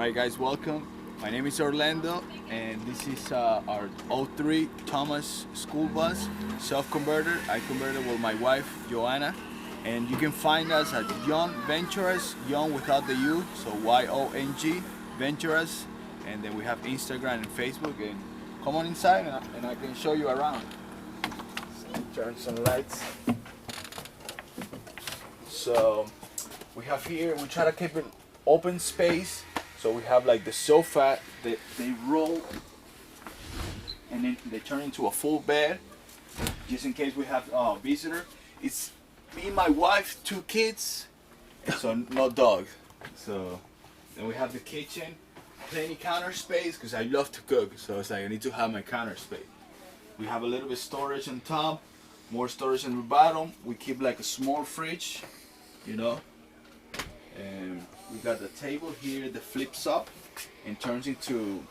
Alright guys, welcome. My name is Orlando and this is our 03 Thomas school bus, self-converter. I converted with my wife, Joanna. And you can find us at Yongventurous, Young without the U, so Y-O-N-G, Venturous. And then we have Instagram and Facebook. And come on inside and I can show you around. So, turn some lights. So we have here, we try to keep it open space. So we have like the sofa, they roll and then they turn into a full bed just in case we have a visitor. It's me, my wife, 2 kids, and so no dog. So then we have the kitchen, plenty counter space because I love to cook, so it's like I need to have my counter space. We have a little bit storage on top, more storage on the bottom. We keep like a small fridge, you know. And we got the table here that flips up and turns into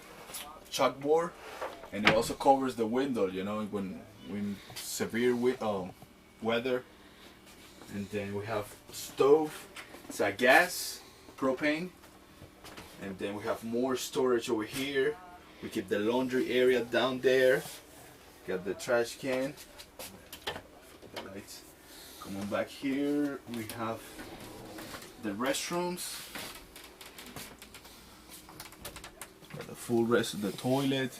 chalkboard, and it also covers the window, you know, when severe weather. And then we have stove, it's a gas, propane, and then we have more storage over here. We keep the laundry area down there. Got the trash can. The lights. Come on back here. We have the restrooms, the full rest of the toilet,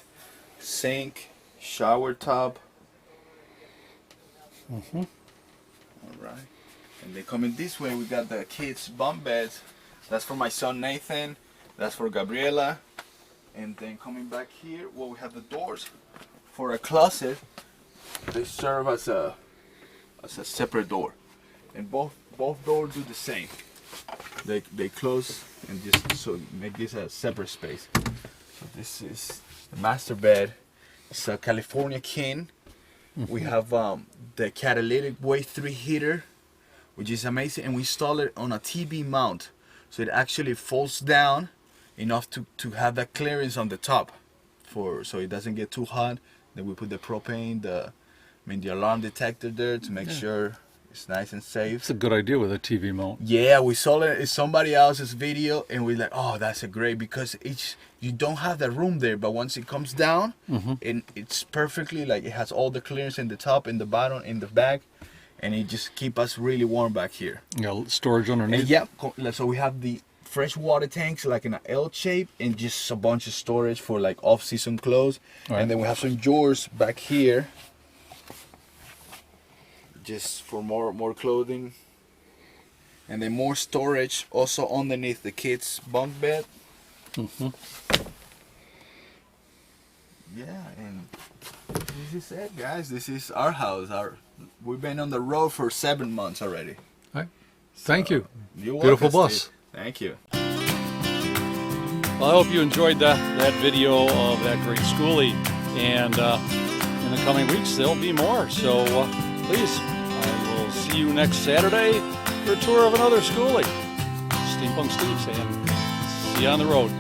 sink, shower tub. All right, and they come in this way. We got the kids' bunk beds. That's for my son Nathan. That's for Gabriela. And then coming back here, well, we have the doors for a closet. They serve as a separate door, and both doors do the same. They close and just so make this a separate space. So this is the master bed. It's a California king. We have the catalytic wave 3 heater, which is amazing, and we install it on a TV mount, so it actually folds down enough to have that clearance on the top, so it doesn't get too hot. Then we put the propane, the alarm detector there to make sure it's nice and safe. It's a good idea with a TV mount. Yeah, we saw it in somebody else's video and we're like, oh, that's a great, because you don't have the room there, but once it comes down, and it's perfectly, like, it has all the clearance in the top, in the bottom, in the back, and it just keep us really warm back here. Yeah, storage underneath. And yeah, so we have the fresh water tanks like in an L shape, and just a bunch of storage for like off-season clothes. Right. And then we have some drawers back here, just for more clothing, and then more storage also underneath the kids' bunk bed. Yeah, and this is it, guys. This is our house. We've been on the road for 7 months already. All right. Thank you. You're Beautiful welcome, bus. Steve. Thank you. Well, I hope you enjoyed that video of that great schoolie, and in the coming weeks there'll be more. So please, I will see you next Saturday for a tour of another schoolie. Steampunk Steve saying, see you on the road.